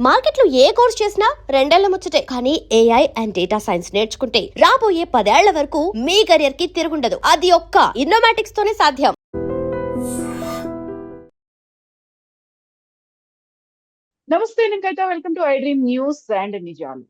మార్కెట్లో ఏ కోర్స్ చేసినా రెండేళ్ల ముచ్చటే. కానీ ఏఐ అండ్ డేటా సైన్స్ నేర్చుకుంటే రాబోయే 10 ఏళ్ల వరకు మీ కెరియర్ కి తిరుగుండదు. అది ఒక్క ఇన్నోమాటిక్స్ తోనే సాధ్యం. నమస్తే, నేను welcome to I dream news and నిజాలు.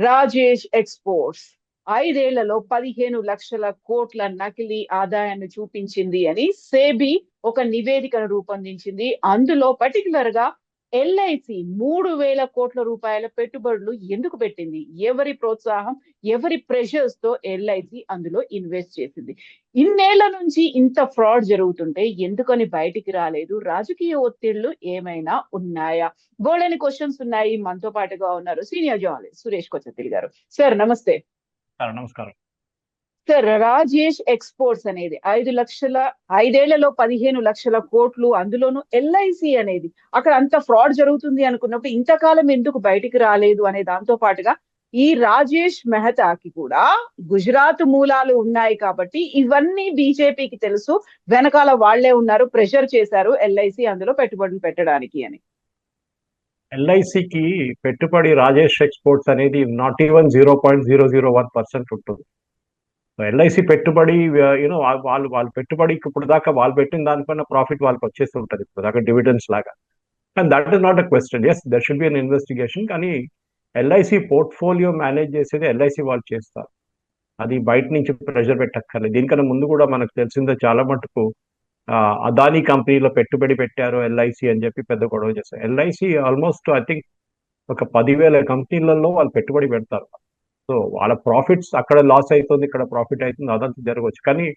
రాజేష్ ఎక్స్పోర్ట్స్ 5 ఏళ్లలో 15 లక్షల కోట్ల నకిలీ ఆదాయాన్ని చూపించింది అని సెబీ ఒక నివేదికను రూపొందించింది. అందులో పర్టికులర్ గా ఎల్ఐసి 3,000 కోట్ల రూపాయల పెట్టుబడులు ఎందుకు పెట్టింది, ఎవరి ప్రోత్సాహం, ఎవరి ప్రెషర్స్ తో ఎల్ఐసి అందులో ఇన్వెస్ట్ చేసింది, ఇన్నేళ్ల నుంచి ఇంత ఫ్రాడ్ జరుగుతుంటే ఎందుకని బయటికి రాలేదు, రాజకీయ ఒత్తిళ్లు ఏమైనా ఉన్నాయా, బోల్డని క్వశ్చన్స్ ఉన్నాయి. మనతో పాటుగా ఉన్నారు సీనియర్ జర్నలిస్ట్ సురేష్ కొచ్చతిల్ గారు. సార్ నమస్తే. నమస్కారం సార్, రాజేష్ ఎక్స్పోర్ట్స్ అనేది 5,ఏళ్లలో 15 లక్షల కోట్లు, అందులోనూ ఎల్ఐసి అనేది అక్కడ అంత ఫ్రాడ్ జరుగుతుంది అనుకున్నప్పుడు ఇంతకాలం ఎందుకు బయటికి రాలేదు అనే దాంతో పాటుగా ఈ రాజేష్ మెహతాకి కూడా గుజరాత్ మూలాలు ఉన్నాయి కాబట్టి ఇవన్నీ బీజేపీకి తెలుసు, వెనకాల వాళ్లే ఉన్నారు, ప్రెషర్ చేశారు ఎల్ఐసి అందులో పెట్టుబడులు పెట్టడానికి అని. ఎల్ఐసికి పెట్టుబడి రాజేష్ ఎక్స్పోర్ట్స్ అనేది నాట్ ఈవెన్ 0.001% ఉంటుంది. ఎల్ఐసి పెట్టుబడి యూనో వాళ్ళు పెట్టుబడికి ఇప్పుడు దాకా వాళ్ళు పెట్టిన దానిపైన ప్రాఫిట్ వాళ్ళకి వచ్చేసి ఉంటుంది ఇప్పుడు దాకా డివిడెండ్స్ లాగా. And that is not a question. Yes, there should be an investigation. కానీ ఎల్ఐసి పోర్ట్ఫోలియో మేనేజ్ చేసేది ఎల్ఐసి వాళ్ళు చేస్తారు, అది బయట నుంచి ప్రెషర్ పెట్టక్కర్లేదు. దీనికన్నా ముందు కూడా మనకు తెలిసిందే చాలా మటుకు అదానీ కంపెనీలో పెట్టుబడి పెట్టారు ఎల్ఐసి అని చెప్పి పెద్ద గొడవ చేస్తారు. ఎల్ఐసి ఆల్మోస్ట్ ఐ థింక్ ఒక 10,000 కంపెనీలలో వాళ్ళు పెట్టుబడి పెడతారు. సో వాళ్ళ ప్రాఫిట్స్ అక్కడ లాస్ అవుతుంది, ఇక్కడ ప్రాఫిట్ అవుతుంది, అదంతా జరగవచ్చు. కానీ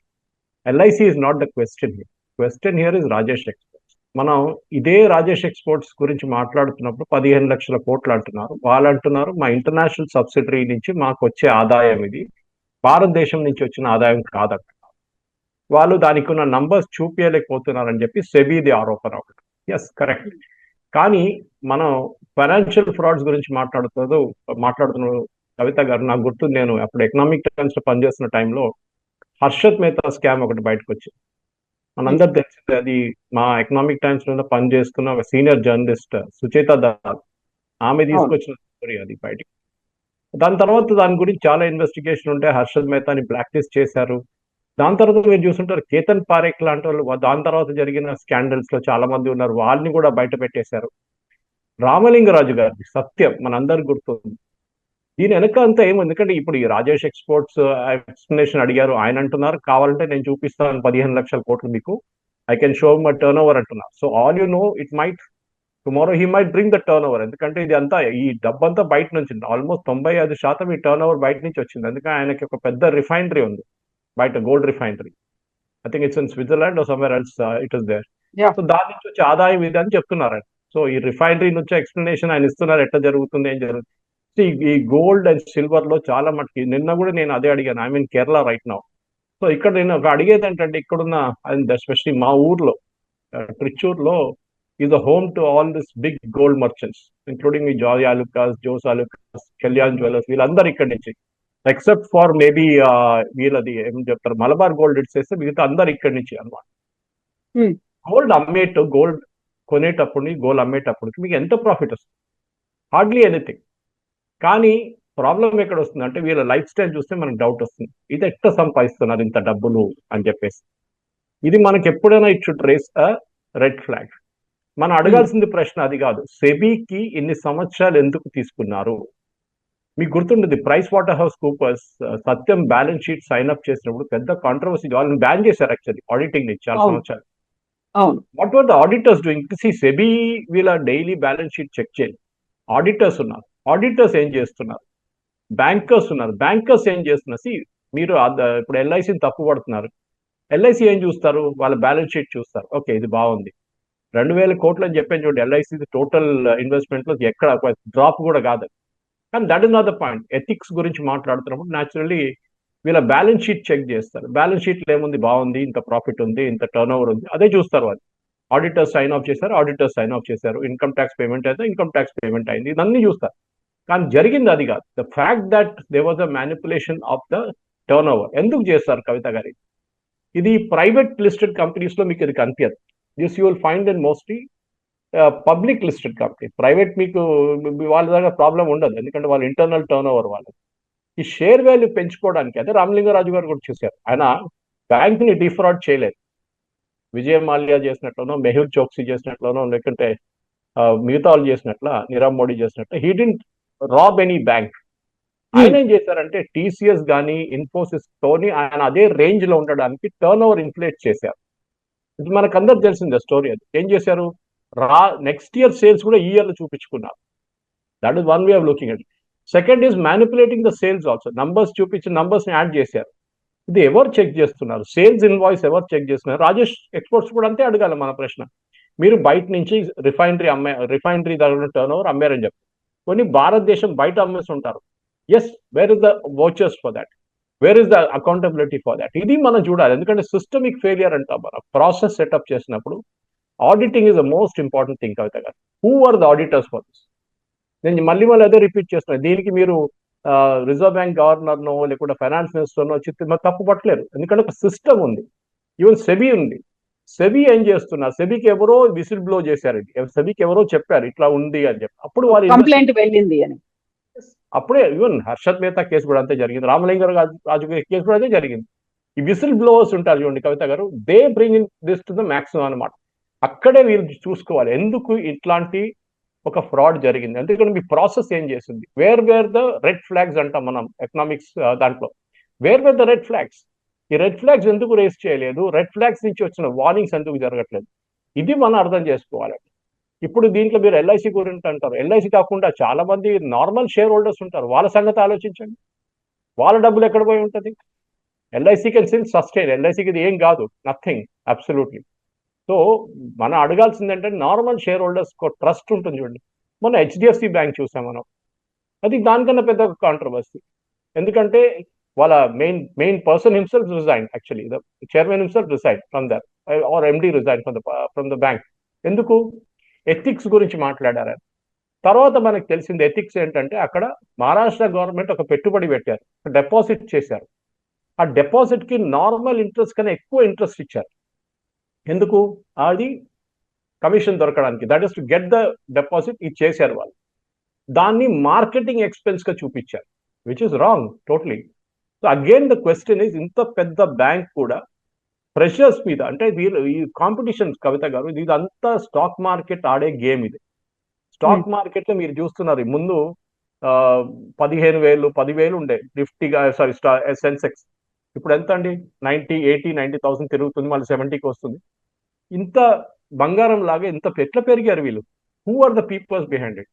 LIC is not the question here. Question here is Rajesh exports. మనం ఇదే రాజేష్ ఎక్స్పోర్ట్స్ గురించి మాట్లాడుతున్నప్పుడు 15 లక్షల కోట్లు అంటున్నారు. వాళ్ళు అంటున్నారు మా ఇంటర్నేషనల్ సబ్సిడరీ నుంచి మాకు వచ్చే ఆదాయం ఇది, భారతదేశం నుంచి వచ్చిన ఆదాయం కాదంటున్నారు. వాళ్ళు దానికి ఉన్న నంబర్స్ చూపించలేకపోతున్నారని చెప్పి సెబీది ఆరోపణ ఒకటి. Yes, correct. కానీ మనం ఫైనాన్షియల్ ఫ్రాడ్స్ గురించి మాట్లాడుతున్న కవిత గారు, నాకు గుర్తుంది, నేను అప్పుడు ఎకనామిక్ టైమ్స్ లో పనిచేస్తున్న టైంలో హర్షత్ మేహతా స్కామ్ ఒకటి బయటకు వచ్చింది. మనందరూ తెలిసింది, అది మా ఎకనామిక్ టైమ్స్ లో పనిచేస్తున్న ఒక సీనియర్ జర్నలిస్ట్ సుచేత దాస్, ఆమె తీసుకొచ్చిన స్టోరీ అది బయటికి. దాని తర్వాత దాని గురించి చాలా ఇన్వెస్టిగేషన్ ఉంటే హర్షత్ మేహతాని బ్లాక్ లిస్ట్ చేశారు. దాని తర్వాత మీరు చూస్తుంటారు కేతన్ పారేఖ్ లాంటి వాళ్ళు, దాని తర్వాత జరిగిన స్కాండల్స్ లో చాలా మంది ఉన్నారు, వాళ్ళని కూడా బయట పెట్టేశారు. రామలింగరాజు గారి సత్యం మనందరికి గుర్తుంది. దీని వెనక అంతా ఏమో, ఎందుకంటే ఇప్పుడు ఈ రాజేష్ ఎక్స్పోర్ట్స్ ఎక్స్ప్లెనేషన్ అడిగారు, ఆయన అంటున్నారు కావాలంటే నేను చూపిస్తాను 15 లక్షల కోట్లు మీకు, I can show my turn over అంటున్నారు. So all you know it might tomorrow he might bring the turnover. ఎందుకంటే ఇది అంతా, ఈ డబ్బంతా బయట నుంచి, ఆల్మోస్ట్ 95% ఈ టర్న్ ఓవర్ బయట నుంచి వచ్చింది. అందుకని ఆయనకి ఒక పెద్ద రిఫైనరీ ఉంది బయట, gold refinery. I think it's in Switzerland or somewhere else it is there. So దాని నుంచి వచ్చే ఆదాయం ఇది అని చెప్తున్నారు. సో ఈ రిఫైనరీ నుంచి ఎక్స్ప్లెనేషన్ ఆయన ఇస్తున్నారు, ఎట్లా జరుగుతుంది, ఏం జరుగుతుంది. ఈ గోల్డ్ అండ్ సిల్వర్ లో చాలా మటుకి, నిన్న కూడా నేను అదే అడిగాను, I mean Kerala right now. So ఇక్కడ నేను ఒక అడిగేది ఏంటంటే, ఇక్కడున్న ఎస్పెషలీ మా ఊర్లో ట్రిచ్చూర్లో is the home to all this big gold merchants, including Joy Alukkas, Jos Alukkas, Kalyan jewellers, వీళ్ళందరూ ఇక్కడి నుంచి, ఎక్సెప్ట్ ఫార్ మేబీ వీళ్ళది ఏం చెప్తారు మలబార్ గోల్డ్ ఇట్స్, మిగతా అందరు ఇక్కడి నుంచి అనమాట. గోల్డ్ కొనేటప్పుడు, గోల్డ్ అమ్మేటప్పటికి మీకు ఎంత ప్రాఫిట్ వస్తుంది? Hardly anything. కానీ ప్రాబ్లం ఎక్కడ వస్తుంది అంటే, వీళ్ళ లైఫ్ స్టైల్ చూస్తే మనకు డౌట్ వస్తుంది, ఇది ఎట్లా సంపాదిస్తున్నారు ఇంత డబ్బులు అని చెప్పేసి. ఇది మనకి ఎప్పుడైనా it should raise a red flag. మనం అడగాల్సింది ప్రశ్న అది కాదు, సెబీకి ఇన్ని సంవత్సరాలు ఎందుకు తీసుకున్నారు? మీకు గుర్తుంటుంది, ప్రైస్ వాటర్ హౌస్ కూపర్స్ సత్యం బ్యాలెన్స్ షీట్ సైన్ అప్ చేసినప్పుడు పెద్ద కాంట్రవర్సీ, వాళ్ళని బ్యాన్ చేశారు యాక్చువల్లీ ఆడిటింగ్ నుంచి చాలా సంవత్సరాలు. What were the auditors doing? SEBI వీళ్ళ డైలీ బ్యాలెన్స్ షీట్ చెక్ చేయండి. ఆడిటర్స్ ఉన్నారు, ఆడిటర్స్ ఏం చేస్తున్నారు, బ్యాంకర్స్ ఉన్నారు, బ్యాంకర్స్ ఏం చేస్తున్నారు. మీరు ఇప్పుడు ఎల్ఐసిని తప్పు పడుతున్నారు, ఎల్ఐసి ఏం చూస్తారు, వాళ్ళ బ్యాలెన్స్ షీట్ చూస్తారు, ఓకే ఇది బాగుంది, 2,000 కోట్లు అని చెప్పాను చూడండి, ఎల్ఐసి టోటల్ ఇన్వెస్ట్మెంట్ లో ఎక్కడ డ్రాప్ కూడా కాదు. కానీ that is not the point. Ethics గురించి మాట్లాడుతున్నప్పుడు న్యాచురల్లీ వీళ్ళ బ్యాలెన్స్ షీట్ చెక్ చేస్తారు. బ్యాలెన్స్ షీట్లో ఏముంది, బాగుంది, ఇంత ప్రాఫిట్ ఉంది, ఇంత టర్న్ ఓవర్ ఉంది, అదే చూస్తారు వాళ్ళు. ఆడిటర్స్ సైన్ ఆఫ్ చేశారు, ఆడిటర్స్ సైన్ ఆఫ్ చేశారు, ఇన్కమ్ ట్యాక్స్ పేమెంట్ అయితే ఇన్కమ్ ట్యాక్స్ పేమెంట్ అయింది, ఇదన్నీ చూస్తారు. కానీ జరిగింది అది కాదు. The fact that they was a manipulation of the turn over. ఎందుకు చేస్తారు కవిత గారి? ఇది ప్రైవేట్ లిస్టెడ్ కంపెనీస్ లో మీకు ఇది కనిపించదు. This you will find in mostly public listed company. Private మీకు వాళ్ళ దగ్గర ప్రాబ్లం ఉండదు, ఎందుకంటే వాళ్ళ ఇంటర్నల్ టర్న్ ఓవర్ వాళ్ళది. ఈ షేర్ వాల్యూ పెంచుకోవడానికి అదే రామలింగరాజు గారు కూడా చూశారు. ఆయన బ్యాంక్ ని డిఫ్రాడ్ చేయలేదు. విజయ్ మాల్యా చేసినట్లనో, మెహుల్ చోక్సీ చేసినట్లనో, లేకుంటే మిగతా వాళ్ళు చేసినట్ల, నీరవ్ మోడీ చేసినట్ల he didn't rob any bank. ఆయన ఏం చేశారంటే టీసీఎస్ కానీ ఇన్ఫోసిస్ తోని ఆయన అదే రేంజ్ లో ఉండడానికి టర్న్ ఓవర్ ఇన్ఫ్లేట్ చేశారు. ఇది మనకు అందరు తెలిసిందే స్టోరీ. అది ఏం చేశారు, నెక్స్ట్ ఇయర్ సేల్స్ కూడా ఈ ఇయర్ లో చూపించుకున్నారు. That is one way of looking at. Second is manipulating the sales also. Numbers చూపించి నంబర్స్ ని యాడ్ చేశారు. ఇది ఎవరు చెక్ చేస్తున్నారు? సేల్స్ ఇన్వాయిస్ ఎవరు చెక్ చేస్తున్నారు? రాజేష్ ఎక్స్పోర్ట్స్ కూడా అంతే అడగాలి మన ప్రశ్న. మీరు బయట నుంచి రిఫైనరీ దగ్గర టర్న్ ఓవర్ అమ్మారని చెప్పి కొన్ని భారతదేశం బయట అమ్మేసి ఉంటారు. Yes, where is the vouchers for that? Where is the accountability for that? ఇది మనం చూడాలి. ఎందుకంటే సిస్టమిక్ ఫెయిలియర్ అంటాం మనం. ప్రాసెస్ సెటప్ చేసినప్పుడు auditing is the most important thing. Kavitha garu, who are the auditors for this? నేను మళ్ళీ అదే రిపీట్ చేస్తున్నాను. దీనికి మీరు రిజర్వ్ బ్యాంక్ గవర్నర్నో లేకుంటే ఫైనాన్స్ మినిస్టర్నో వచ్చి తప్పు పట్టలేరు, ఎందుకంటే ఒక సిస్టమ్ ఉంది. ఈవెన్ సెబీ ఉంది. సెబీ ఏం చేస్తున్నారు? సెబీకి ఎవరో విసిల్ బ్లో చేశారండి. సెబీకి ఎవరో చెప్పారు ఇట్లా ఉంది అని చెప్పి. అప్పుడు వారు కంప్లైంట్ వెళ్ళింది అని. అప్పుడే ఈవెన్ హర్షద్ మేహతా కేసు కూడా అంతే జరిగింది. రామలింగర్ రాజు కేసు కూడా అదే జరిగింది. ఈ విసిల్ బ్లోవర్స్ ఉంటారు చూడండి కవిత గారు, they bring in this to the maximum అనమాట. అక్కడే వీళ్ళు చూసుకోవాలి ఎందుకు ఇట్లాంటి ఒక ఫ్రాడ్ జరిగింది. ఎందుకంటే మీ ప్రాసెస్ ఏం చేసింది? వేర్ ద రెడ్ ఫ్లాగ్స్ అంటాం మనం ఎకనామిక్స్ దాంట్లో. Wear the red flags? ఈ రెడ్ ఫ్లాగ్స్ ఎందుకు రేస్ చేయలేదు? రెడ్ ఫ్లాగ్స్ నుంచి వచ్చిన వార్నింగ్స్ ఎందుకు జరగట్లేదు? ఇది మనం అర్థం చేసుకోవాలి. ఇప్పుడు దీంట్లో మీరు ఎల్ఐసి గురించి అంటారు. ఎల్ఐసి కాకుండా చాలా మంది నార్మల్ షేర్ హోల్డర్స్ ఉంటారు. వాళ్ళ సంగతి ఆలోచించండి. వాళ్ళ డబ్బులు ఎక్కడ పోయి ఉంటుంది? LIC can still sustain. ఎల్ఐసికి ఇది ఏం కాదు, నథింగ్, అబ్సల్యూట్లీ. సో మనం అడగాల్సింది అంటే నార్మల్ షేర్ హోల్డర్స్ ట్రస్ట్ ఉంటుంది చూడండి. మొన్న హెచ్డిఎఫ్సి బ్యాంక్ చూసాం మనం. అది దానికన్నా పెద్ద కాంట్రవర్సీ. ఎందుకంటే వాళ్ళ main person himself resign, actually the chairman himself resign from that, or MD resign from the bank. ఎందుకు? ఎథిక్స్ గురించి మాట్లాడారు. తర్వాత మనకు తెలిసింది ఎథిక్స్ ఏంటంటే అక్కడ మహారాష్ట్ర గవర్నమెంట్ ఒక పెట్టుబడి పెట్టారు, డిపాజిట్ చేశారు. ఆ డిపాజిట్ కి నార్మల్ ఇంట్రెస్ట్ కన్నా ఎక్కువ ఇంట్రెస్ట్ ఇచ్చారు. ఎందుకు? అది కమిషన్ దొరకడానికి, that is to get the deposit. ఇది చేశారు వాళ్ళు. దాన్ని మార్కెటింగ్ ఎక్స్పెన్స్ గా చూపించారు, which is wrong totally. So again the question is, ఇంత పెద్ద బ్యాంక్ కూడా ప్రెషర్స్ మీద, అంటే ఈ కాంపిటీషన్ కవిత గారు, ఇది అంతా స్టాక్ మార్కెట్ ఆడే గేమ్. ఇది స్టాక్ మార్కెట్ లో మీరు చూస్తున్నారు, ముందు 15,000 ఉండే నిఫ్టీగా, సారీ సెన్సెక్స్. ఇప్పుడు ఎంత అండి? 90,000 తిరుగుతుంది, మళ్ళీ 70కి వస్తుంది. ఇంత బంగారం లాగా ఇంత ఎట్లా పెరిగారు వీళ్ళు? Who are the peoples behind it?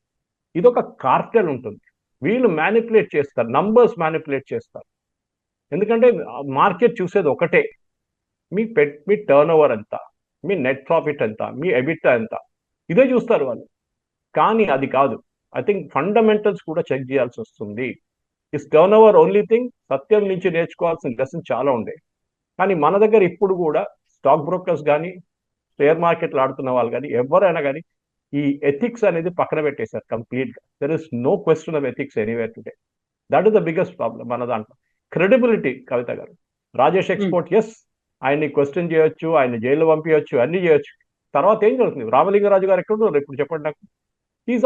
ఇది ఒక కార్టెల్ ఉంటుంది. వీళ్ళు మ్యానిపులేట్ చేస్తారు, నంబర్స్ మ్యానిపులేట్ చేస్తారు. ఎందుకంటే మార్కెట్ చూసేది ఒకటే, మీ టర్న్ ఓవర్ ఎంత, మీ నెట్ ప్రాఫిట్ ఎంత, మీ ఎబిటా ఎంత, ఇదే చూస్తారు వాళ్ళు. కానీ అది కాదు. ఐ థింక్ ఫండమెంటల్స్ కూడా చెక్ చేయాల్సి వస్తుంది. Is turnover only thing? Satyam నుంచి నేర్చుకోవాల్సిన లెసన్ చాలా ఉండే. కానీ మన దగ్గర ఇప్పుడు కూడా స్టాక్ బ్రోకర్స్ కానీ, షేర్ మార్కెట్లు ఆడుతున్న వాళ్ళు కానీ, ఎవరైనా కానీ ఈ ఎథిక్స్ అనేది పక్కన పెట్టేశారు కంప్లీట్ గా. There is no question of ethics anywhere today. That is the biggest problem మన దాంట్లో. క్రెడిబిలిటీ కవిత గారు, రాజేష్ ఎక్స్పోర్ట్, ఎస్, ఆయన్ని క్వశ్చన్ చేయొచ్చు, ఆయన జైల్లో పంపించవచ్చు, అన్ని చేయొచ్చు. తర్వాత ఏం జరుగుతుంది? రామలింగరాజు గారు ఎక్కడ ఉన్నారు ఇప్పుడు చెప్పండి నాకు? Is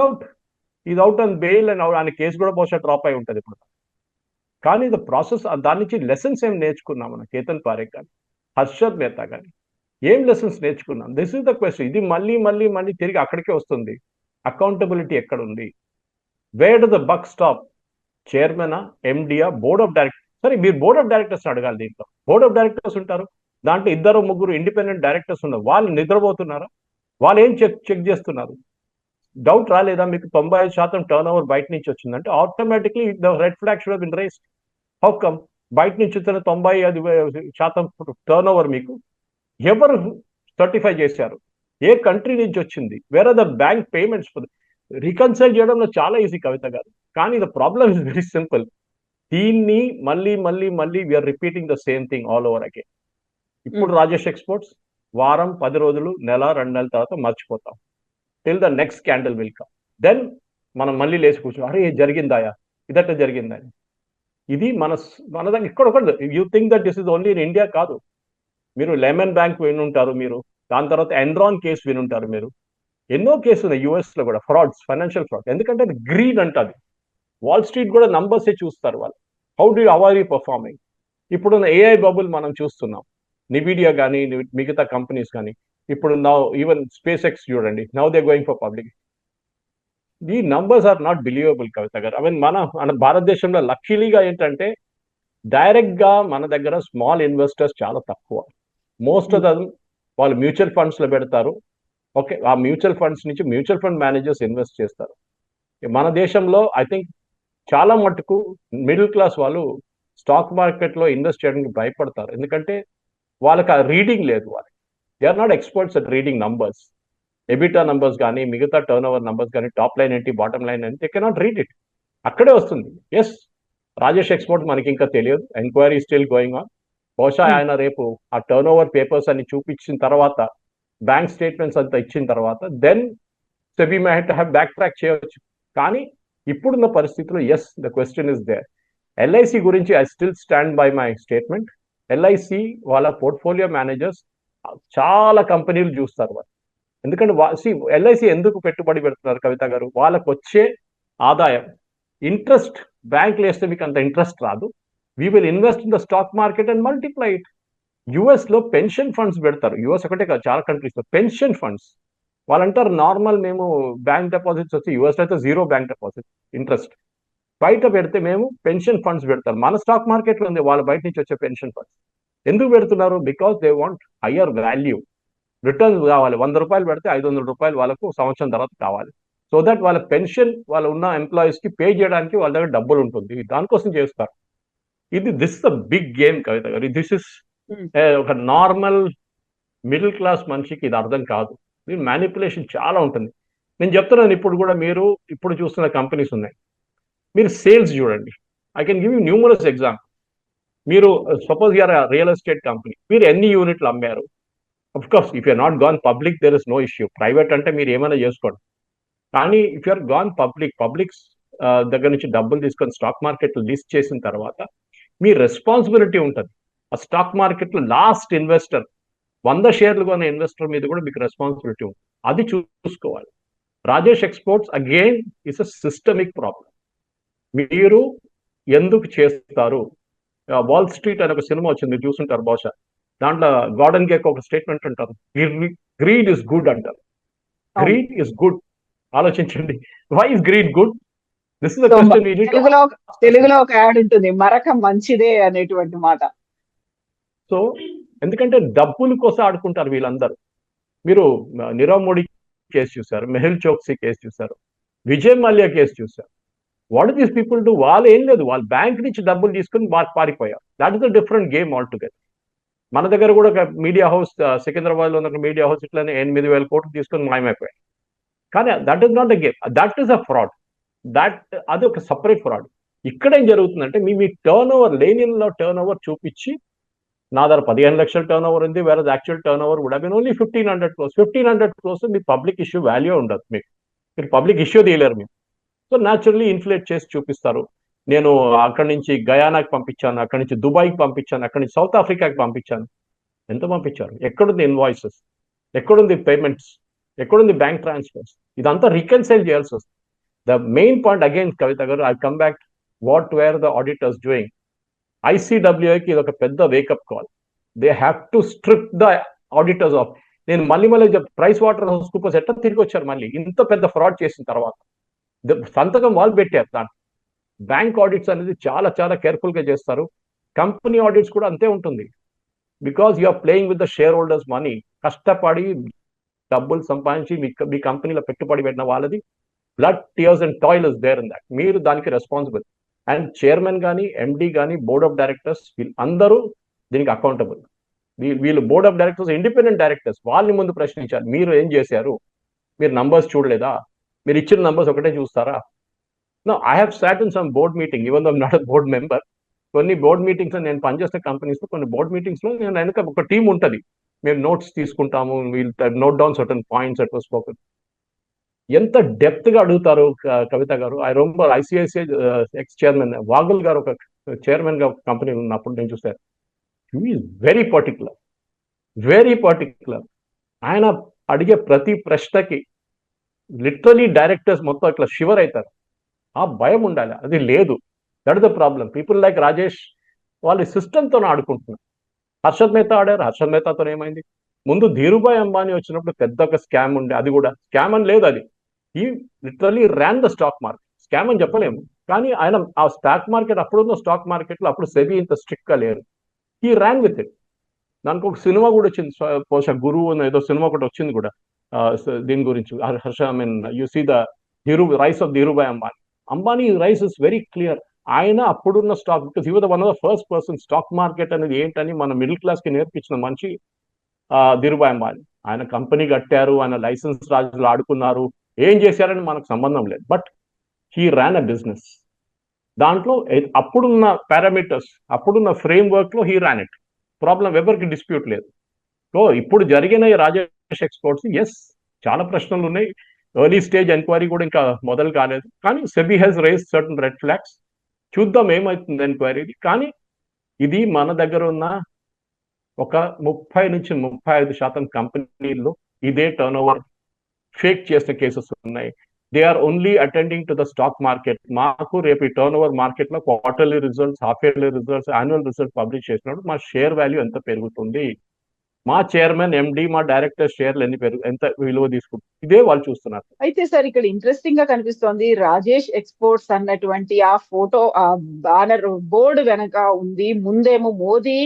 out on bail and ఆయన కేసు కూడా బహుశా డ్రాప్ అయి ఉంటుంది ఇప్పుడు. కానీ ద ప్రాసెస్, దాని నుంచి లెసన్స్ ఏం నేర్చుకున్నాం మనం? కేతన్ పారేఖ్ కానీ, హర్షద్ మేహతా కానీ ఏం లెసన్స్ నేర్చుకున్నాం? This is the question. ఇది మళ్ళీ తిరిగి అక్కడికే వస్తుంది. అకౌంటబిలిటీ ఎక్కడ ఉంది? Where do the buck stop? చైర్మనా, ఎండియా, బోర్డ్ ఆఫ్ డైరెక్టర్స్? సరే, మీరు బోర్డ్ ఆఫ్ డైరెక్టర్స్ అడగాలి. దీంట్లో బోర్డ్ ఆఫ్ డైరెక్టర్స్ ఉంటారు, దాంట్లో 2-3 ఇండిపెండెంట్ డైరెక్టర్స్ ఉన్నారు. వాళ్ళు నిద్రపోతున్నారా? వాళ్ళు ఏం చెక్ చేస్తున్నారు? డౌట్ రాలేదా మీకు? 95% టర్న్ ఓవర్ బయట నుంచి వచ్చిందంటే automatically the red flag should have been raised. How come బయట నుంచి వచ్చిన 95% టర్న్ ఓవర్ మీకు ఎవరు సర్టిఫై చేశారు? ఏ కంట్రీ నుంచి వచ్చింది? Where are the bank payments? Reconcile చేయడంలో చాలా ఈజీ కవిత గారు, కానీ the problem is very simple. దీన్ని మళ్ళీ we're repeating the same thing all over again. ఇప్పుడు రాజేష్ ఎక్స్పోర్ట్స్ వారం, 10 రోజులు, నెల, 2 నెలల తర్వాత మర్చిపోతాం. Till the next candle will come. Then మనం మళ్ళీ లేచి కూర్చో, అరే జరిగిందాయా, ఇదట్లా జరిగిందా? ఇది మన దగ్గర ఇక్కడ ఒకటి. You think that this is only in India? కాదు. మీరు లెమన్ బ్యాంక్ విని ఉంటారు, మీరు దాని తర్వాత ఎన్రాన్ కేసు వినుంటారు మీరు. ఎన్నో కేసులు ఉన్నాయి యుఎస్ లో కూడా, ఫ్రాడ్స్, ఫైనాన్షియల్ ఫ్రాడ్. ఎందుకంటే అది గ్రీడ్ అంటది. వాల్ స్ట్రీట్ కూడా నంబర్సే చూస్తారు వాళ్ళు. How are you performing? ఇప్పుడున్న ఏఐ బబుల్ మనం చూస్తున్నాం. నివిడియా కానీ మిగతా కంపెనీస్ కానీ, ఇప్పుడు నౌ ఈవెన్ స్పేస్ ఎక్స్ చూడండి, now they going for public. The numbers are not believable Kavitha గారు. ఐ మీన్ మన భారతదేశంలో లక్కీలీగా ఏంటంటే డైరెక్ట్ గా మన దగ్గర స్మాల్ ఇన్వెస్టర్స్ చాలా తక్కువ. మోస్ట్ ఆఫ్ దమ్ వాళ్ళు మ్యూచువల్ ఫండ్స్ లో పెడతారు. ఓకే, ఆ మ్యూచువల్ ఫండ్స్ నుంచి మ్యూచువల్ ఫండ్ మేనేజర్స్ ఇన్వెస్ట్ చేస్తారు. మన దేశంలో ఐ థింక్ చాలా మటుకు మిడిల్ క్లాస్ వాళ్ళు స్టాక్ మార్కెట్ లో ఇన్వెస్ట్ చేయడానికి భయపడతారు. ఎందుకంటే వాళ్ళకి ఆ రీడింగ్ లేదు. వాళ్ళకి they are not experts at reading numbers. EBITDA numbers కానీ, మిగతా టర్న్ ఓవర్ నంబర్స్ కానీ, టాప్ లైన్ ఏంటి, బాటమ్ లైన్ ఏంటి, దే కెనాట్ రీడ్ ఇట్. అక్కడే వస్తుంది. ఎస్, రాజేష్ ఎక్స్పోర్ట్ మనకి ఇంకా తెలియదు, ఎంక్వైరీ స్టిల్ గోయింగ్ ఆన్. బహుశా ఆయన రేపు ఆ టర్న్ ఓవర్ పేపర్స్ అన్ని చూపించిన తర్వాత, బ్యాంక్ స్టేట్మెంట్స్ అంతా ఇచ్చిన తర్వాత, then SEBI may have back track చేయవచ్చు. కానీ ఇప్పుడున్న పరిస్థితిలో yes, the question is there. LIC గురించి I still stand by my statement. LIC వాళ్ళ పోర్ట్ఫోలియో మేనేజర్స్ చాలా కంపెనీలు చూస్తారు వాళ్ళు. ఎందుకంటే ఎల్ఐసి ఎందుకు పెట్టుబడి పెడుతున్నారు కవిత గారు? వాళ్ళకు వచ్చే ఆదాయం, ఇంట్రెస్ట్, బ్యాంకులు వేస్తే మీకు అంత ఇంట్రెస్ట్ రాదు. We will invest in the stock market and multiply it. US లో పెన్షన్ ఫండ్స్ పెడతారు. యుఎస్ ఒకటే కాదు, చాలా కంట్రీస్ లో పెన్షన్ ఫండ్స్. వాళ్ళంటారు నార్మల్ మేము బ్యాంక్ డిపాజిట్స్ వచ్చి, యుఎస్ అయితే జీరో బ్యాంక్ డిపాజిట్ ఇంట్రెస్ట్. బయట పెడితే మేము పెన్షన్ ఫండ్స్ పెడతారు. మన స్టాక్ మార్కెట్ లో ఉంది వాళ్ళ బయట నుంచి వచ్చే పెన్షన్ ఫండ్స్. ఎందుకు పెడుతున్నారు? Because they want higher value, returns కావాలి. 100 రూపాయలు పెడితే 500 రూపాయలు వాళ్ళకు సంవత్సరం తర్వాత కావాలి. సో దట్ వాళ్ళ పెన్షన్, వాళ్ళ ఉన్న ఎంప్లాయీస్ కి పే చేయడానికి వాళ్ళ దగ్గర డబ్బులు ఉంటుంది. దానికోసం చేస్తారు. దిస్ ద బిగ్ గేమ్ కవిత గారు. దిస్ ఇస్ ఒక నార్మల్ మిడిల్ క్లాస్ మనిషికి ఇది అర్థం కాదు. దీని మ్యానిపులేషన్ చాలా ఉంటుంది. నేను చెప్తున్నాను, ఇప్పుడు కూడా మీరు ఇప్పుడు చూస్తున్న కంపెనీస్ ఉన్నాయి, మీరు సేల్స్ చూడండి. I can give you numerous example. మీరు suppose you're real estate company, మీరు ఎన్ని యూనిట్లు అమ్మారు? Of course if you're not gone public there is no issue. Private అంటే మీరు ఏమైనా చేసుకోండి. కానీ ఇఫ్ యూఆర్ గాన్ పబ్లిక్స్ దగ్గర నుంచి డబ్బులు తీసుకొని స్టాక్ మార్కెట్ లిస్ట్ చేసిన తర్వాత మీ రెస్పాన్సిబిలిటీ ఉంటుంది. ఆ స్టాక్ మార్కెట్ లో లాస్ట్ ఇన్వెస్టర్, 100 షేర్లు కొన్న ఇన్వెస్టర్ మీద కూడా మీకు రెస్పాన్సిబిలిటీ ఉంటుంది. అది చూసుకోవాలి. Rajesh exports again is a systemic problem. మీరు ఎందుకు చేస్తారు? వాల్ స్ట్రీట్ అనే ఒక సినిమా వచ్చింది, మీరు చూసుంటారు బహుశా. దాంట్లో గార్డెన్ గేక్ ఒక స్టేట్మెంట్ అంటారు, గ్రీడ్ ఇస్ గుడ్ అంటారు. Greed is good. ఆలోచించండి, why is greed good? This is the question. తెలుగులో ఒక యాడ్ ఉంటుంది, మరక మంచిదే అనేటువంటి మాట. సో ఎందుకంటే డబ్బుల కోసం ఆడుకుంటారు వీళ్ళందరూ. మీరు నీరవ్ మోడీ కేసు చూశారు, మెహుల్ చోక్సీ కేసు చూశారు, విజయ్ మల్యా కేసు చూశారు. What these people do? వాళ్ళు ఏం లేదు, వాళ్ళు బ్యాంక్ నుంచి డబ్బులు తీసుకుని పారిపోయారు. That is a different game all together. మన దగ్గర కూడా ఒక మీడియా హౌస్, సికింద్రాబాద్ లో ఉన్న మీడియా హౌస్ ఇట్లానే 8,000 కోట్లు తీసుకొని మాయమైపోయాయి. కానీ that is not a game, that is a fraud. అది ఒక సపరేట్ ఫ్రాడ్. ఇక్కడ ఏం జరుగుతుందంటే మీ టర్న్ ఓవర్, లేనిలో టర్న్ ఓవర్ చూపించి, నా దగ్గర 15 లక్షల టర్న్ ఓవర్ ఉంది, వేరే actual turnover would have been only 1,500 crores. 1,500 crores మీ పబ్లిక్ ఇష్యూ వాల్యూ ఉండదు. మీరు పబ్లిక్ ఇష్యూ తీయలేరు మీరు. సో న్యాచురల్లీ ఇన్ఫ్లేట్ చేసి చూపిస్తారు. నేను అక్కడి నుంచి గయానాకి పంపించాను, అక్కడి నుంచి దుబాయ్కి పంపించాను, అక్కడి నుంచి సౌత్ ఆఫ్రికాకి పంపించాను. ఎంత పంపించారు? ఎక్కడుంది ఇన్వాయిసెస్? ఎక్కడుంది పేమెంట్స్? ఎక్కడుంది బ్యాంక్ ట్రాన్స్ఫర్స్? ఇదంతా రికన్సైల్ చేయాల్సి వస్తుంది. The main point again Kavitha గారు, I come back what were the auditors doing. ఐసీడబ్ల్యూఐకి ఇది ఒక పెద్ద wake up call. They have to strip the auditors off. నేను మళ్ళీ ప్రైస్ వాటర్ హౌస్ కూపర్స్ ఎట్లా తిరిగి వచ్చారు మళ్ళీ ఇంత పెద్ద ఫ్రాడ్ చేసిన తర్వాత? సంతకం వాళ్ళు పెట్టారు. దాంట్లో బ్యాంక్ ఆడిట్స్ అనేది చాలా చాలా కేర్ఫుల్ గా చేస్తారు. కంపెనీ ఆడిట్స్ కూడా అంతే ఉంటుంది. Because you are playing with the shareholders money. కష్టపడి డబ్బులు సంపాదించి మీ కంపెనీలో పెట్టుబడి పెట్టిన వాళ్ళది blood, tears and toil is there in that. మీరు దానికి రెస్పాన్సిబుల్. అండ్ చైర్మన్ కానీ, ఎండి కానీ, బోర్డ్ ఆఫ్ డైరెక్టర్స్, వీళ్ళందరూ దీనికి అకౌంటబుల్. వీళ్ళు board of directors independent directors. వాళ్ళని ముందు ప్రశ్నించారు, మీరు ఏం చేశారు? మీరు నంబర్స్ చూడలేదా? మీరు ఇచ్చిన నంబర్స్ ఒకటే చూస్తారా? No, I have sat in some board meeting, even though I'm not a board member. కొన్ని బోర్డ్ మీటింగ్స్ లో, నేను పనిచేసిన కంపెనీస్ లో కొన్ని బోర్డ్ మీటింగ్స్ లో నేను వెనక ఒక టీం ఉంటుంది, మేము నోట్స్ తీసుకుంటాము, we'll note down certain points at was spoken. ఎంత డెప్త్ గా అడుగుతారు కవిత గారు. I remember ICICI ex chairman Vaghul గారు ఒక చైర్మన్ గా కంపెనీ ఉన్నప్పుడు నేను చూసాను. He is very particular, very particular. ఆయన అడిగే ప్రతి ప్రశ్నకి లిటరలీ డైరెక్టర్స్ మొత్తం ఇట్లా షివర్ అవుతారు. ఆ భయం ఉండాలి, అది లేదు. That is the problem. People like Rajesh వాళ్ళ సిస్టమ్తో ఆడుకుంటున్నారు. హర్షద్ మెహతా ఆడారు, హర్షద్ మెహతాతో ఏమైంది? ముందు ధీరుభాయ్ అంబానీ వచ్చినప్పుడు పెద్ద ఒక స్కామ్ ఉండే, అది కూడా స్కామ్ అని లేదు, అది ఈ literally ran the stock market. Scam అని చెప్పలేము, కానీ ఆయన ఆ స్టాక్ మార్కెట్ అప్పుడున్న స్టాక్ మార్కెట్లో అప్పుడు సెబీ ఇంత స్ట్రిక్ట్ గా లేరు. ఈ ర్యాన్ విత్ ఇట్. దానికి ఒక సినిమా కూడా వచ్చింది, బహుశా గురువు అని ఏదో సినిమా ఒకటి వచ్చింది కూడా దీని గురించి. Harsha, I mean you see the rise of Dhirubhai Ambani. Ambani rise is very clear. ఆయన అప్పుడున్న stock, because he was one of the first person stock market అనేది ఏంటని మన మిడిల్ క్లాస్ కి నేర్పించిన మనిషి ధీరుభాయ్ అంబానీ. ఆయన కంపెనీ కట్టారు, ఆయన లైసెన్స్ రాజులు ఆడుకున్నారు, ఏం చేశారని మనకు సంబంధం లేదు. But he Ryan a business. దాంట్లో అప్పుడున్న పారామీటర్స్, అప్పుడున్న ఫ్రేమ్ వర్క్ లో హీ ర్యాన్ ఇట్. ప్రాబ్లం ఎవరికి డిస్ప్యూట్ లేదు. సో ఇప్పుడు జరిగిన ఈ రాజేష్ ఎక్స్పోర్ట్స్, ఎస్, చాలా ప్రశ్నలు ఉన్నాయి. ఎర్లీ స్టేజ్ ఎంక్వైరీ కూడా ఇంకా మొదలు కాలేదు, కానీ SEBI has raise certain red flags. చూద్దాం ఏమవుతుంది ఎంక్వైరీ. కానీ ఇది మన దగ్గర ఉన్న ఒక 30-35% కంపెనీల్లో ఇదే టర్న్ ఓవర్ ఫేక్ చేసిన కేసెస్ ఉన్నాయి. They are only attending to the stock market. మాకు రేపు ఈ టర్న్ ఓవర్ మార్కెట్ లో quarterly results, half yearly results, annual results publish చేసినప్పుడు మా షేర్ వాల్యూ ఎంత పెరుగుతుంది, మా చైర్మన్, ఎండి, మా డైరెక్టర్ షేర్లు ఎంత విలువ తీసుకుంటుంది, ఇదే వాళ్ళు చూస్తున్నారు. అయితే సార్ ఇక్కడ ఇంట్రెస్టింగ్ గా కనిపిస్తోంది, రాజేష్ ఎక్స్పోర్ట్స్ అన్నటువంటి ఆ ఫోటో, ఆ బ్యానర్ బోర్డు వెనక ఉంది, ముందేమో మోదీ,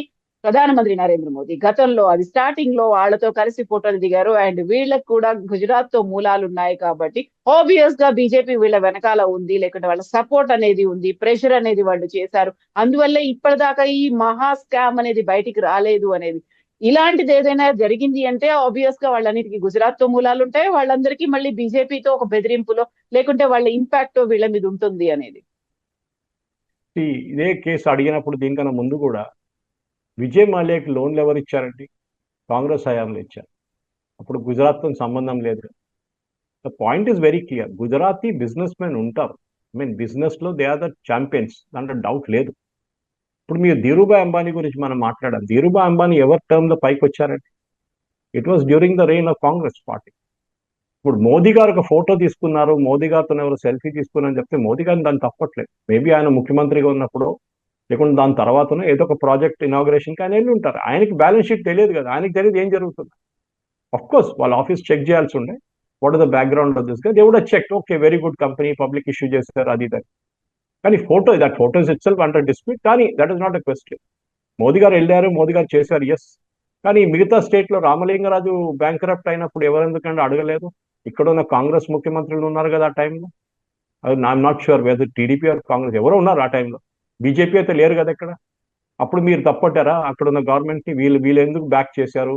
ప్రధానమంత్రి నరేంద్ర మోదీ గతంలో అది స్టార్టింగ్ లో వాళ్ళతో కలిసి ఫోటోలు దిగారు. అండ్ వీళ్ళకి కూడా గుజరాత్ తో మూలాలు ఉన్నాయి కాబట్టి ఆబ్వియస్ గా బీజేపీ వీళ్ళ వెనకాల ఉంది, లేకుంటే వాళ్ళ సపోర్ట్ అనేది ఉంది, ప్రెషర్ అనేది వాళ్ళు చేశారు. అందువల్ల ఇప్పటిదాకా ఈ మహా స్కామ్ అనేది బయటికి రాలేదు అనేది. ఇలాంటిది ఏదైనా జరిగింది అంటే ఆబ్వియస్ గా వాళ్ళన్నిటికీ గుజరాత్ తో మూలాలు ఉంటాయి, వాళ్ళందరికీ మళ్ళీ బీజేపీతో ఒక బెదిరింపులో, లేకుంటే వాళ్ళ ఇంపాక్ట్ వీళ్ళ మీద ఉంటుంది అనేది. ఇదే కేసు అడిగినప్పుడు దీనికన్నా ముందు కూడా విజయ్ మాల్యాకి లోన్లు ఎవరు ఇచ్చారండి? కాంగ్రెస్ హయాంలో ఇచ్చారు. అప్పుడు గుజరాత్తో సంబంధం లేదు. The point is very clear. Gujarati business men ఉంటారు, ఐ మీన్ బిజినెస్ లో దే ఆర్ ద ఛాంపియన్స్, దాంట్లో డౌట్ లేదు. ఇప్పుడు మీరు ధీరుభాయ్ అంబానీ గురించి మనం మాట్లాడాం. ధీరుభాయ్ అంబానీ ఎవరి టర్మ్ లో పైకి వచ్చారండి? It was during the rain of Congress party. ఇప్పుడు మోదీ గారు ఒక ఫోటో తీసుకున్నారు, మోదీ గారితో ఎవరు సెల్ఫీ తీసుకున్నారని చెప్తే మోదీ గారిని దాన్ని తప్పట్లేదు. మేబీ ఆయన ముఖ్యమంత్రిగా ఉన్నప్పుడు, లేకుంటే దాని తర్వాతనో ఏదో ఒక ప్రాజెక్ట్ ఇనాగ్రేషన్కి ఆయన వెళ్ళి ఉంటారు. ఆయనకి బ్యాలెన్స్ షీట్ తెలియదు కదా, ఆయనకి తెలియదు ఏం జరుగుతుంది. అఫ్ కోర్స్ వాళ్ళ ఆఫీస్ చెక్ చేయాల్సి ఉండే, what is the background of this గా, they would have checked, okay very good company, public issue చేస్తారు, అది ఇది. కానీ that photos itself under dispute. కానీ that is not a question. Modi గారు వెళ్ళారు, మోదీ గారు చేశారు, ఎస్. కానీ మిగతా స్టేట్ లో రామలింగరాజు బ్యాంక్ అయినప్పుడు ఎవరెందుకంటే అడగలేదు? ఇక్కడ ఉన్న కాంగ్రెస్ ముఖ్యమంత్రులు ఉన్నారు కదా ఆ టైంలో. I'm not sure whether TDP or Congress, ఎవరో ఉన్నారు ఆ టైంలో. బీజేపీ అయితే లేరు కదా ఇక్కడ. అప్పుడు మీరు తప్పట్టారా అక్కడ ఉన్న గవర్నమెంట్ ని? వీళ్ళు ఎందుకు బ్యాక్ చేశారు?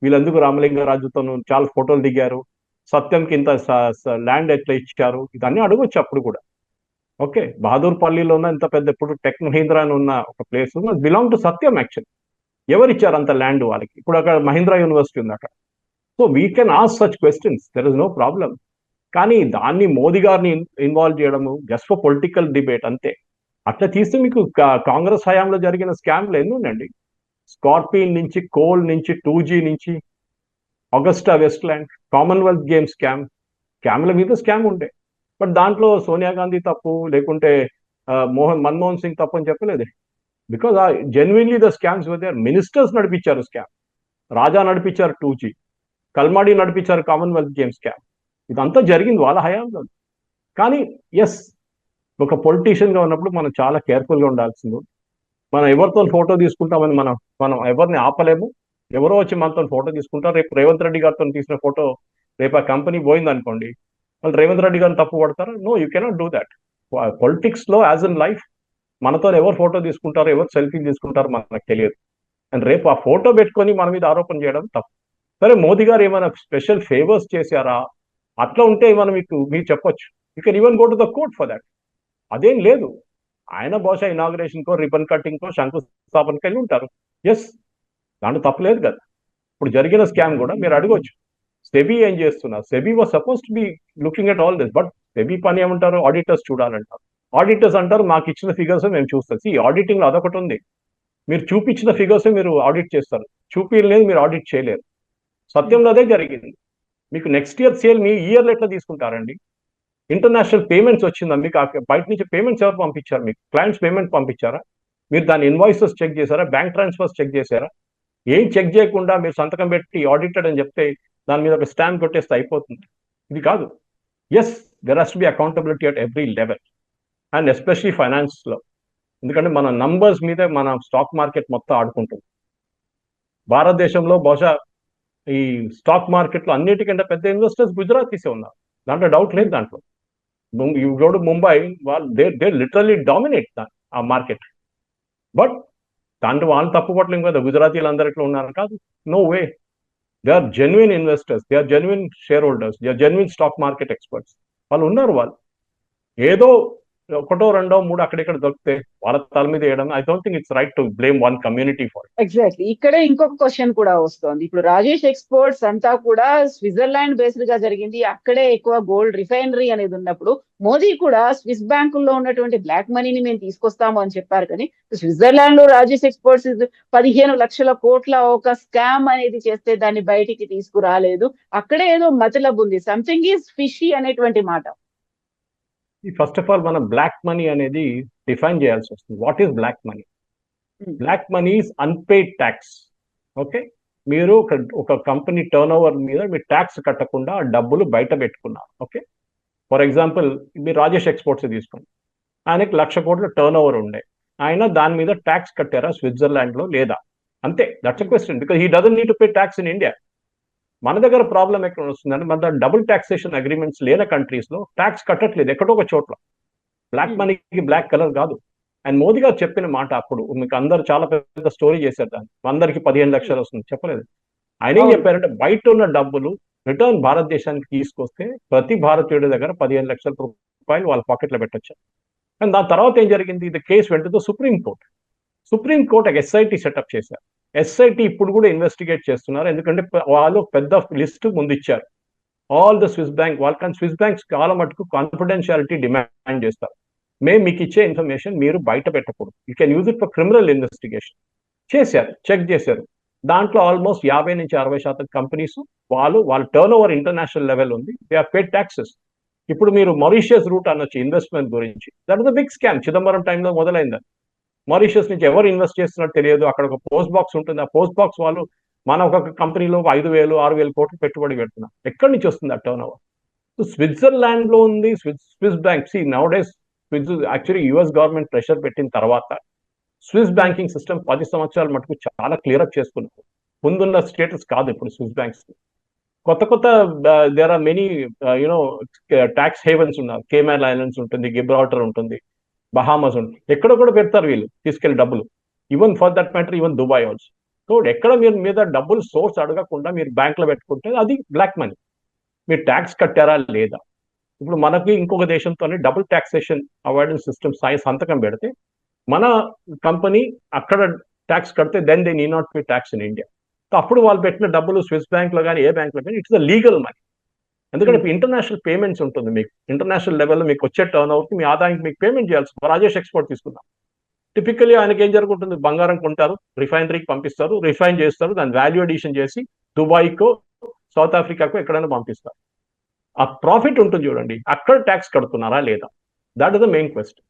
వీళ్ళెందుకు రామలింగరాజుతో చాలా ఫోటోలు దిగారు? సత్యంకి ఇంత ల్యాండ్ ఎట్లా ఇచ్చారు? ఇదన్నీ అడగొచ్చు అప్పుడు కూడా. ఓకే, బహదూర్పల్లిలో ఉన్న ఇంత పెద్ద, ఇప్పుడు టెక్ మహీంద్రా అని ఉన్న ఒక place belong to Satyam actual. ఎవరు ఇచ్చారు అంత ల్యాండ్ వాళ్ళకి? ఇప్పుడు అక్కడ మహీంద్రా యూనివర్సిటీ ఉంది అక్కడ. So we can ask such questions, there is no problem. కానీ దాన్ని మోదీ గారిని ఇన్వాల్వ్ చేయడము జస్ట్ ఫర్ పొలిటికల్ డిబేట్ అంతే. అట్లా తీస్తే మీకు కాంగ్రెస్ హయాంలో జరిగిన స్కామ్లు ఎన్ని ఉండండి? స్కార్పియన్ నుంచి, కోల్ నుంచి, 2G నుంచి, ఆగస్టా వెస్ట్ ల్యాండ్, కామన్వెల్త్ గేమ్ స్కామ్ల మీద స్కామ్ ఉండే. బట్ దాంట్లో సోనియా గాంధీ తప్పు, లేకుంటే మన్మోహన్ సింగ్ తప్పు అని చెప్పలేదు. Because genuinely the scams there. Ministers నడిపించారు స్కామ్. రాజా నడిపించారు 2G, కల్మాడి నడిపించారు కామన్వెల్త్ గేమ్ స్కామ్. ఇదంతా జరిగింది వాళ్ళ హయాంలో. కానీ ఎస్, ఒక పొలిటీషియన్ గా ఉన్నప్పుడు మనం చాలా కేర్ఫుల్ గా ఉండాల్సింది. మనం ఎవరితో ఫోటో తీసుకుంటామని మనం ఎవరిని ఆపలేము. ఎవరో వచ్చి మనతో ఫోటో తీసుకుంటారు. రేపు రేవంత్ రెడ్డి గారితో తీసిన ఫోటో రేపు ఆ కంపెనీ పోయింది అనుకోండి, వాళ్ళు రేవంత్ రెడ్డి గారిని తప్పు పడతారు? No, you cannot do that. Politics లో యాజ్ ఇన్ లైఫ్ మనతో ఎవరు ఫోటో తీసుకుంటారు, ఎవరు సెల్ఫీ తీసుకుంటారు మనకు తెలియదు. అండ్ రేపు ఆ ఫోటో పెట్టుకొని మన మీద ఆరోపణ చేయడం తప్పు. సరే, మోదీ గారు ఏమైనా స్పెషల్ ఫేవర్స్ చేశారా? అట్లా ఉంటే మనం మీరు చెప్పొచ్చు. You can even go to the court for that. అదేం లేదు. ఆయన బహుశా ఇనాగ్రేషన్ కో, రిబన్ కటింగ్ కో, శంకుస్థాపనకి వెళ్ళి ఉంటారు. ఎస్, దాంట్లో తప్పలేదు కదా. ఇప్పుడు జరిగిన స్కామ్ కూడా మీరు అడగవచ్చు, సెబీ ఏం చేస్తున్నారు? SEBI was suppose to be looking at all this. But SEBI పని ఏమంటారు? ఆడిటర్స్ చూడాలంటారు. ఆడిటర్స్ అంటారు మాకు ఇచ్చిన ఫిగర్స్ మేము చూస్తాం. ఈ ఆడిటింగ్ లో అదొకటి ఉంది. మీరు చూపించిన ఫిగర్స్ మీరు ఆడిట్ చేస్తారు, చూపించలేదు మీరు ఆడిట్ చేయలేరు. సత్యంలో అదే జరిగింది. మీకు నెక్స్ట్ ఇయర్ సేల్ మీ ఇయర్లో ఎట్లా తీసుకుంటారండి? ఇంటర్నేషనల్ పేమెంట్స్ వచ్చిందా మీకు? బయట నుంచి పేమెంట్స్ ఎవరు పంపించారు? మీకు క్లయింట్స్ పేమెంట్ పంపించారా? మీరు దాని ఇన్వాయిసెస్ చెక్ చేశారా? బ్యాంక్ ట్రాన్స్ఫర్స్ చెక్ చేశారా? ఏం చెక్ చేయకుండా మీరు సంతకం పెట్టి ఆడిటెడ్ అని చెప్తే దాని మీద ఒక స్టాంప్ కొట్టేస్తే అయిపోతుంది. ఇది కాదు. Yes, there has to be accountability at every level, and especially ఫైనాన్స్లో. ఎందుకంటే మన నంబర్స్ మీదే మన స్టాక్ మార్కెట్ మొత్తం ఆడుకుంటుంది. భారతదేశంలో బహుశా ఈ స్టాక్ మార్కెట్లో అన్నిటికంటే పెద్ద ఇన్వెస్టర్స్ గుజరాతీసే ఉన్నారు, దాంట్లో డౌట్ లేదు. దాంట్లో యూ గో టు ముంబై, వాళ్ళు దే లిటరల్లీ డామినేట్ ఆ మార్కెట్. బట్ దాంట్లో వాళ్ళు తప్పుపట్టలేం కదా, గుజరాతీలు అందరు ఇట్లా ఉన్నారు కాదు. No way, they are genuine investors, they are genuine shareholders, they are genuine stock market experts. వాళ్ళు ఉన్నారు. వాళ్ళు ఏదో ఒకటో రెండో మూడు అక్కడిక్కడ దొరికితే వాళ్ళ తల మీద వేయడం, I don't think it's right to blame one community for. Exactly. ఇక్కడే ఇంకొక క్వశ్చన్ కూడా వస్తోంది. ఇప్పుడు రాజేష్ ఎక్స్పోర్ట్స్ అంతా కూడా స్విట్జర్లాండ్ బేస్డ్ గా జరిగింది, అక్కడే ఎక్కువ గోల్డ్ రిఫైనరీ అనేది ఉన్నప్పుడు మోదీ కూడా స్విస్ బ్యాంకుల్లో ఉన్నటువంటి బ్లాక్ మనీని మేము తీసుకొస్తాము అని చెప్పారు. కానీ స్విట్జర్లాండ్ లో రాజేష్ ఎక్స్పోర్ట్స్ 15 లక్షల కోట్ల ఒక స్కామ్ అనేది చేస్తే దాన్ని బయటికి తీసుకురాలేదు. అక్కడే ఏదో మతలబ్ ఉంది, సంథింగ్ ఈజ్ ఫిషీ అనేటువంటి మాట. ఫస్ట్ ఆఫ్ ఆల్ మనం బ్లాక్ మనీ అనేది డిఫైన్ చేయాల్సి వస్తుంది. What is black money? Black money is unpaid tax. Okay, మీరు ఒక కంపెనీ టర్న్ ఓవర్ మీద మీరు ట్యాక్స్ కట్టకుండా ఆ డబ్బులు బయట పెట్టుకున్నారు. ఓకే, ఫర్ ఎగ్జాంపుల్ మీరు రాజేష్ ఎక్స్పోర్ట్స్ తీసుకోండి, ఆయనకి 1,00,000 కోట్ల టర్న్ ఓవర్ ఉండే, ఆయన దాని మీద ట్యాక్స్ కట్టారా స్విట్జర్లాండ్ లో? లేదా? అంతే, that's a question. Because he doesn't need to pay tax in India. మన దగ్గర ప్రాబ్లం ఎక్కడ వస్తుందంటే మన దగ్గర డబుల్ టాక్సేషన్ అగ్రిమెంట్స్ లేని కంట్రీస్ లో ట్యాక్స్ కట్టట్లేదు ఎక్కడో ఒక చోట్ల. బ్లాక్ మనీకి బ్లాక్ కలర్ కాదు. అండ్ మోదీ గారు చెప్పిన మాట అప్పుడు మీకు అందరు చాలా పెద్ద స్టోరీ చేశారు, దాన్ని అందరికి 15 లక్షలు వస్తుంది చెప్పలేదు. ఆయన ఏం చెప్పారంటే బయట ఉన్న డబ్బులు రిటర్న్ భారతదేశానికి తీసుకొస్తే ప్రతి భారతీయుడి దగ్గర 15 లక్షల రూపాయలు వాళ్ళ పాకెట్లో పెట్టొచ్చు. అండ్ దాని తర్వాత ఏం జరిగింది? ఇది కేసు వెంటనే సుప్రీంకోర్టు ఒక ఎస్ఐటి సెటప్ చేశారు. ఎస్ఐటి ఇప్పుడు కూడా ఇన్వెస్టిగేట్ చేస్తున్నారు, ఎందుకంటే వాళ్ళు పెద్ద లిస్ట్ ముందు ఇచ్చారు ఆల్ ద స్విస్ బ్యాంక్ వాళ్ళు. కానీ స్విస్ బ్యాంక్స్ చాలా మటుకు కాన్ఫిడెన్షియాలిటీ డిమాండ్ చేస్తారు. మేము మీకు ఇచ్చే ఇన్ఫర్మేషన్ మీరు బయట పెట్టకూడదు, you can use it for criminal investigation. చేశారు, చెక్ చేశారు. దాంట్లో ఆల్మోస్ట్ 50 నుంచి 60% కంపెనీస్ వాళ్ళ టర్న్ ఓవర్ ఇంటర్నేషనల్ లెవెల్ ఉంది, దే ఆర్ పేడ్ ట్యాక్సెస్. ఇప్పుడు మీరు మారిషియస్ రూట్ అనొచ్చు ఇన్వెస్ట్మెంట్ గురించి, that is the big scam. Chidambaram టైంలో మొదలైంది. మారిషియస్ నుంచి ఎవరు ఇన్వెస్ట్ చేస్తున్నట్టు తెలియదు, అక్కడ ఒక పోస్ట్ బాక్స్ ఉంటుంది, ఆ పోస్ట్ బాక్స్ వాళ్ళు మన ఒక కంపెనీలో 5,000 6,000 కోట్లు పెట్టుబడి పెడుతున్నాం. ఎక్కడి నుంచి వస్తుంది ఆ టర్న్ ఓవర్? స్విట్జర్లాండ్ లో ఉంది Swiss bank. Now days actually US government pressure పెట్టిన తర్వాత స్విస్ బ్యాంకింగ్ సిస్టమ్ 10 సంవత్సరాల మటుకు చాలా క్లియర్ అప్ చేసుకున్నారు. ముందున్న స్టేటస్ కాదు ఇప్పుడు స్విస్ బ్యాంక్స్. కొత్త there are many you know tax havens ఉన్నారు. కేమాన్ ఐలాండ్స్ ఉంటుంది, గిబ్రాల్టర్ ఉంటుంది, బహామాస్ ఉంటుంది. ఎక్కడ కూడా పెడతారు వీళ్ళు తీసుకెళ్లి డబ్బులు. Even for that matter even Dubai also. So ఎక్కడ మీరు మీద డబ్బులు సోర్స్ అడగకుండా మీరు బ్యాంక్లో పెట్టుకుంటే అది బ్లాక్ మనీ. మీరు ట్యాక్స్ కట్టారా లేదా? ఇప్పుడు మనకి ఇంకొక దేశంతో డబుల్ టాక్సేషన్ అవాయిడెన్స్ సిస్టమ్ సంతకం పెడితే మన కంపెనీ అక్కడ ట్యాక్స్ కడితే then they need not pay tax in India. అప్పుడు వాళ్ళు పెట్టిన డబ్బులు స్విస్ బ్యాంక్ లో కానీ ఏ బ్యాంక్ లో కానీ ఇట్స్ ద లీగల్ మనీ. ఎందుకంటే ఇప్పుడు ఇంటర్నేషనల్ పేమెంట్స్ ఉంటుంది, మీకు ఇంటర్నేషనల్ లెవెల్లో మీకు వచ్చే టర్న్ ఓవర్కి మీ ఆదాయానికి మీకు పేమెంట్ చేయాల్సి. రాజేష్ ఎక్స్పోర్ట్ తీసుకుందాం, టిపికల్లీ ఆయనకి ఏం జరుగుతుంది? బంగారం కొంటారు, రిఫైనరీకి పంపిస్తారు, రిఫైన్ చేస్తారు, దాని వాల్యూ అడిషన్ చేసి దుబాయ్కో సౌత్ ఆఫ్రికాకో ఎక్కడైనా పంపిస్తారు. ఆ ప్రాఫిట్ ఉంటుంది చూడండి, అక్కడ ట్యాక్స్ కడుతున్నారా లేదా? That is the main question.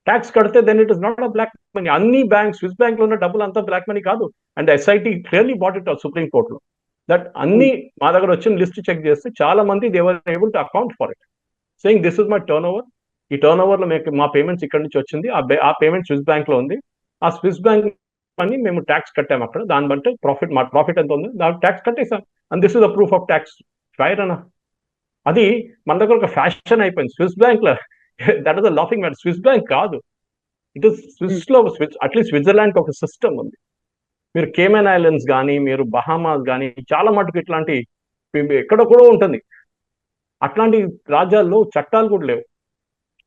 Tax కడితే then it is not a black money. అన్ని బ్యాంక్ స్విస్ బ్యాంక్ లో ఉన్న డబ్బులు అంతా బ్లాక్ మనీ కాదు. And SIT clearly put it supreme కోర్టులో దట్ అన్ని మా దగ్గర వచ్చిన లిస్ట్ చెక్ చేస్తే చాలా మంది they were able to account for it, saying this is my turn over. ఈ టర్న్ ఓవర్ లో మా పేమెంట్స్ ఇక్కడ నుంచి వచ్చింది, ఆ పేమెంట్ స్విస్ బ్యాంక్ లో ఉంది, ఆ స్విస్ బ్యాంక్ అని మేము ట్యాక్స్ కట్టాము అక్కడ, దాన్ని బట్టి మా ప్రాఫిట్ ఎంత ఉంది దానికి ట్యాక్స్ కట్టేసాం. And this is the proof of tax. ఫైర్ అన్న అది మన దగ్గర ఒక ఫ్యాషన్ అయిపోయింది. స్విస్ బ్యాంక్ లో that is the laughing matter. Swiss bank కాదు, ఇట్ ఇస్ స్విస్ లో అట్లీస్ట్ స్విట్జర్లాండ్ ఒక సిస్టమ్ ఉంది. మీరు కేమెన్ ఐలాండ్స్ కానీ మీరు బహామాస్ కానీ చాలా మటుకు ఇట్లాంటి ఎక్కడ కూడా ఉంటుంది. అట్లాంటి రాజ్యాల్లో చట్టాలు కూడా లేవు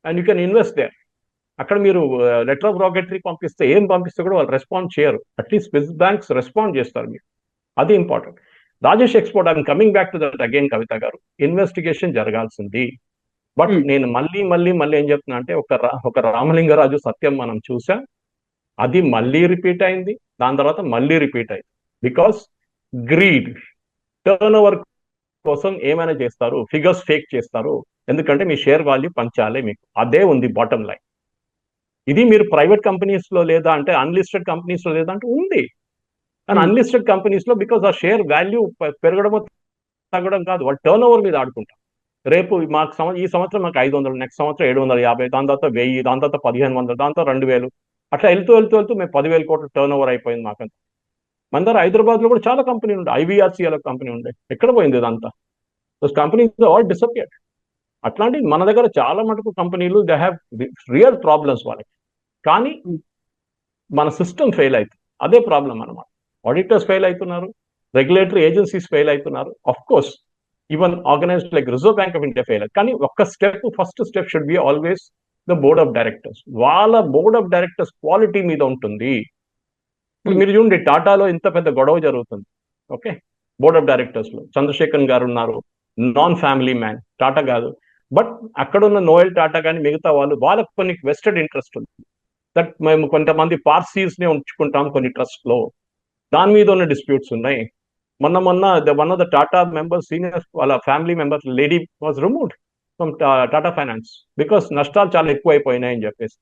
and you can invest there. అక్కడ మీరు లెటర్ ఆఫ్ రాకెటరీ పంపిస్తే ఏం పంపిస్తే కూడా వాళ్ళు రెస్పాండ్ చేయరు. అట్లీస్ట్ స్విస్ బ్యాంక్స్ రెస్పాండ్ చేస్తారు మీరు, అది important. Rajesh Export I'm coming back to that again Kavitha గారు, ఇన్వెస్టిగేషన్ జరగాల్సింది. బట్ నేను మళ్ళీ ఏం చెప్తున్నా అంటే ఒక రామలింగరాజు సత్యం మనం చూసాం, అది మళ్ళీ రిపీట్ అయింది, దాని తర్వాత మళ్ళీ రిపీట్ అయింది. బికాస్ గ్రీడ్ టర్న్ ఓవర్ కోసం ఏమైనా చేస్తారు, ఫిగర్స్ ఫేక్ చేస్తారు, ఎందుకంటే మీ షేర్ వాల్యూ పంచాలి మీకు. అదే ఉంది బాటమ్ లైన్. ఇది మీరు ప్రైవేట్ కంపెనీస్ లో లేదా అంటే అన్లిస్టెడ్ కంపెనీస్ లో లేదా అంటే ఉంది. కానీ అన్లిస్టెడ్ కంపెనీస్ లో బికాస్ ఆ షేర్ వాల్యూ పెరగడమో తగ్గడం కాదు, వాళ్ళు టర్న్ ఓవర్ మీద ఆడుకుంటారు. రేపు మాకు ఈ సంవత్సరం మాకు 500, నెక్స్ట్ సంవత్సరం 750, దాని తర్వాత 1000, దాని తర్వాత 1500, దాంతో 2000, అట్లా వెళ్తూ మేము 10,000 కోట్ల టర్న్ ఓవర్ అయిపోయింది మాకంతా. మన దగ్గర హైదరాబాద్ లో కూడా చాలా కంపెనీలు ఉండే, IVRCL కంపెనీ ఉండే, ఎక్కడ పోయింది ఇదంతా? Companies all disappeared. అట్లాంటి మన దగ్గర చాలా మటుకు కంపెనీలు దే హ్యావ్ రియల్ ప్రాబ్లమ్స్ వాళ్ళకి, కానీ మన సిస్టమ్ ఫెయిల్ అవుతుంది. అదే ప్రాబ్లం అనమాట. ఆడిటర్స్ ఫెయిల్ అవుతున్నారు, రెగ్యులేటరీ ఏజెన్సీస్ ఫెయిల్ అవుతున్నారు, of course even organized like Reserve Bank of India fail. కానీ first step should be always the board of directors. వాళ్ళ బోర్డ్ ఆఫ్ డైరెక్టర్స్ క్వాలిటీ మీద ఉంటుంది. ఇప్పుడు మీరు చూడండి, టాటాలో ఇంత పెద్ద గొడవ జరుగుతుంది. ఓకే, బోర్డ్ ఆఫ్ డైరెక్టర్స్ లో చంద్రశేఖర్ గారు ఉన్నారు, నాన్ ఫ్యామిలీ మ్యాన్, టాటా కాదు. బట్ అక్కడ ఉన్న నోయల్ టాటా కానీ మిగతా వాళ్ళకి కొన్ని వెస్టెడ్ ఇంట్రెస్ట్ ఉంది. దట్ మేము కొంతమంది పార్సీస్ నే ఉంచుకుంటాం కొన్ని ట్రస్ట్ లో, దాని మీద ఉన్న డిస్ప్యూట్స్ ఉన్నాయి. మొన్న one of the Tata members, senior వాళ్ళ family members lady was removed from Tata finance because నష్టాలు చాలా ఎక్కువ అయిపోయినాయని చెప్పేసి.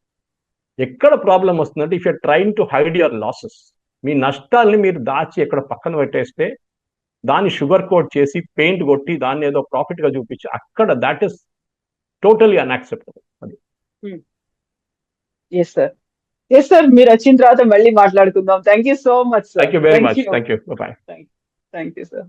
ఎక్కడ ప్రాబ్లం వస్తుందంటే if you trying to hide your losses, మీ నష్టాలని మీరు దాచి ఎక్కడ పక్కన పెట్టేస్తే దాన్ని షుగర్ కోట్ చేసి పెయింట్ కొట్టి దాన్ని ఏదో ప్రాఫిట్ గా చూపించి అక్కడ దాట్ ఇస్ టోటలీ అన్యాక్సెప్టబుల్. అది ఎస్ సార్, మీరు వచ్చిన తర్వాత మళ్ళీ మాట్లాడుకుందాం. Thank you so much sir. Thank you very much. Thank you. Bye. Thank you sir.